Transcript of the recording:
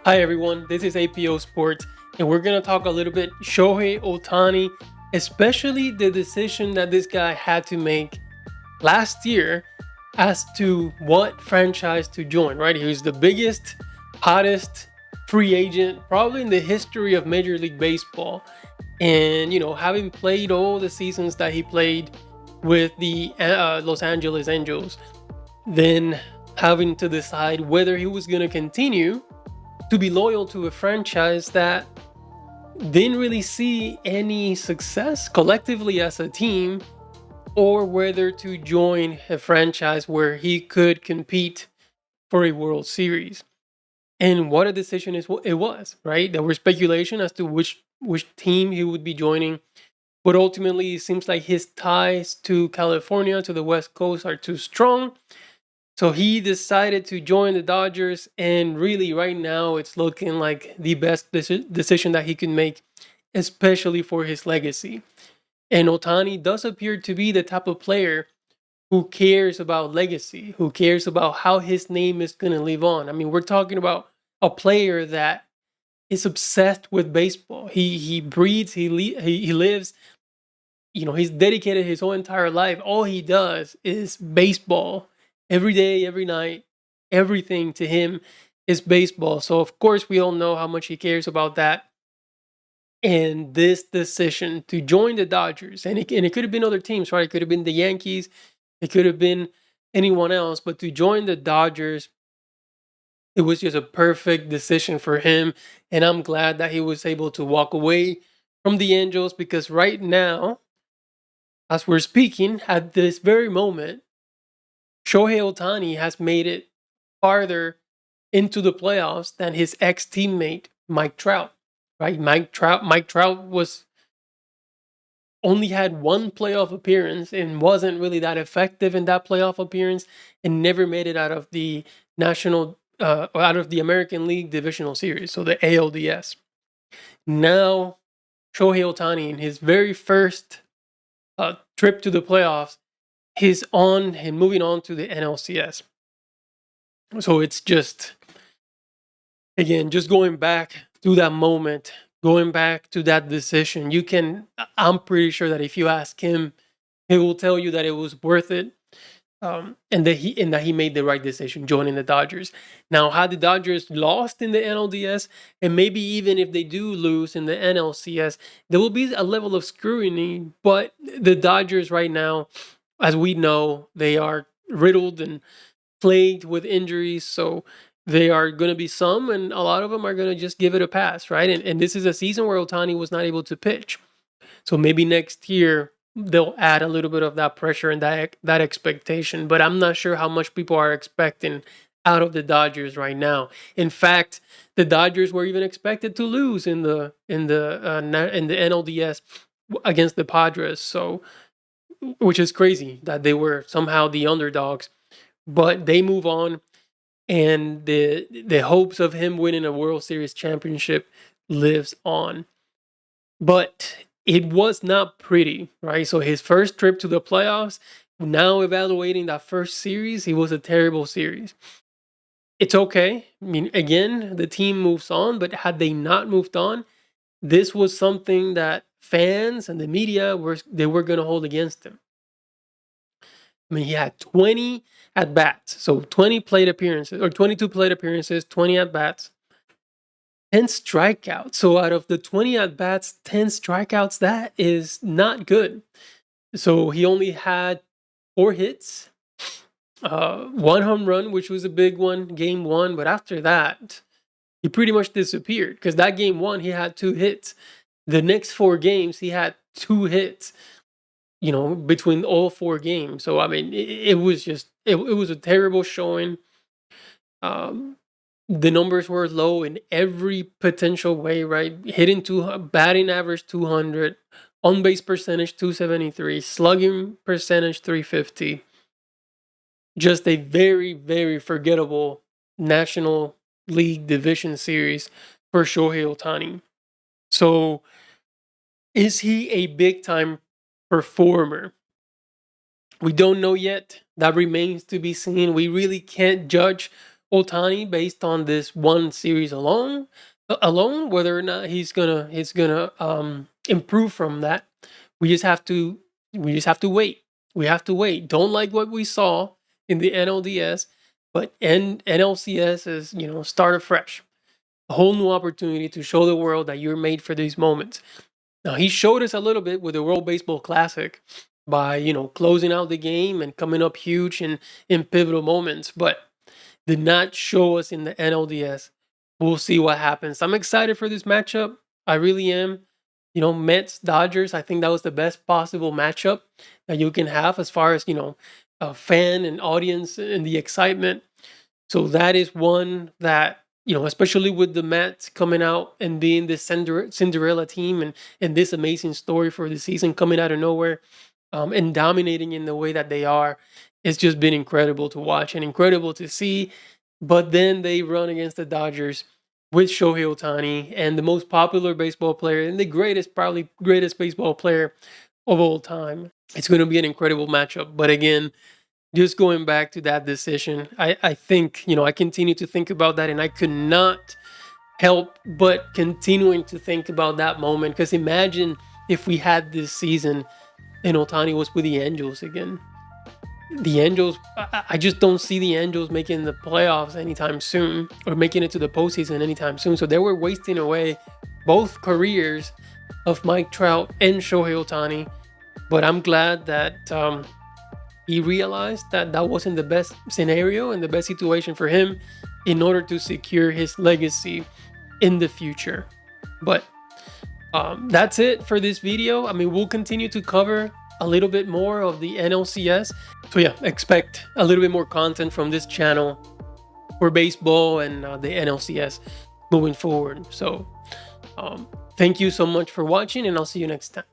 Hi everyone, this is APO Sports, and we're gonna talk a little bit Shohei Ohtani, especially the decision that this guy had to make last year as to what franchise to join. Right, he was the biggest, hottest free agent probably in the history of Major League Baseball, and having played all the seasons that he played with the Los Angeles Angels, then having to decide whether he was gonna continue to be loyal to a franchise that didn't really see any success collectively as a team, or whether to join a franchise where he could compete for a World Series. And what a decision it was, right? There were speculation as to which team he would be joining, but ultimately it seems like his ties to California, to the West Coast, are too strong. So he decided to join the Dodgers, and really, right now, it's looking like the best decision that he can make, especially for his legacy. And Otani does appear to be the type of player who cares about legacy, who cares about how his name is going to live on. I mean, we're talking about a player that is obsessed with baseball. He breathes, he lives. He's dedicated his whole entire life. All he does is baseball every day, every night. Everything to him is baseball. So, of course, we all know how much he cares about that. And this decision to join the Dodgers, and it could have been other teams, right? It could have been the Yankees, it could have been anyone else, but to join the Dodgers, it was just a perfect decision for him. And I'm glad that he was able to walk away from the Angels, because right now, as we're speaking, at this very moment, Shohei Ohtani has made it farther into the playoffs than his ex-teammate Mike Trout. Right? Mike Trout was only had one playoff appearance and wasn't really that effective in that playoff appearance, and never made it out of the out of the American League Divisional Series, so the ALDS. Now, Shohei Ohtani, in his very first trip to the playoffs, he's on and moving on to the NLCS. So it's just, again, just going back to that moment, going back to that decision. I'm pretty sure that if you ask him, he will tell you that it was worth it. And that he made the right decision joining the Dodgers. Now, had the Dodgers lost in the NLDS, and maybe even if they do lose in the NLCS, there will be a level of scrutiny. But the Dodgers right now, as we know, they are riddled and plagued with injuries. So they are going to be some, and a lot of them are going to just give it a pass, right? And this is a season where Ohtani was not able to pitch. So maybe next year they'll add a little bit of that pressure and that expectation. But I'm not sure how much people are expecting out of the Dodgers right now. In fact, the Dodgers were even expected to lose in the NLDS against the Padres. So, which is crazy that they were somehow the underdogs, but they move on, and the hopes of him winning a World Series championship lives on. But it was not pretty, right? So his first trip to the playoffs, now evaluating that first series, it was a terrible series. It's okay. I mean, again, the team moves on, but had they not moved on, this was something that fans and the media were going to hold against him. I mean, he had 20 at bats, so 20 plate appearances, or 22 plate appearances, 20 at bats, 10 strikeouts. So out of the 20 at bats, 10 strikeouts, that is not good. So he only had 4 hits, 1 home run, which was a big one, game 1. But after that, he pretty much disappeared, because that game 1, he had 2 hits. The next 4 games, he had 2 hits, between all 4 games. So, I mean, it was just, it was a terrible showing. The numbers were low in every potential way, right? Batting average 200, on base percentage 273, slugging percentage 350. Just a very, very forgettable National League Division Series for Shohei Ohtani. So, is he a big time performer? We don't know yet. That remains to be seen. We really can't judge Ohtani based on this one series alone, whether or not he's gonna improve from that. We just have to wait. We have to wait. Don't like what we saw in the NLDS, but NLCS is, start afresh. A whole new opportunity to show the world that you're made for these moments. Now he showed us a little bit with the World Baseball Classic by, closing out the game and coming up huge in pivotal moments, but did not show us in the NLDS. We'll see what happens. I'm excited for this matchup. I really am. Mets, Dodgers, I think that was the best possible matchup that you can have as far as, a fan and audience and the excitement. So that is one that, especially with the Mets coming out and being this Cinderella team and this amazing story for the season coming out of nowhere, and dominating in the way that they are, it's just been incredible to watch and incredible to see. But then they run against the Dodgers with Shohei Ohtani and the most popular baseball player and the probably greatest baseball player of all time. It's going to be an incredible matchup. But again, just going back to that decision, I think, I continue to think about that, and I could not help but continuing to think about that moment. Because imagine if we had this season and Ohtani was with the Angels again. The Angels, I just don't see the Angels making the playoffs anytime soon or making it to the postseason anytime soon. So they were wasting away both careers of Mike Trout and Shohei Ohtani. But I'm glad that he realized that that wasn't the best scenario and the best situation for him in order to secure his legacy in the future. But that's it for this video. I mean, we'll continue to cover a little bit more of the NLCS. So yeah, expect a little bit more content from this channel for baseball and the NLCS moving forward. So thank you so much for watching, and I'll see you next time.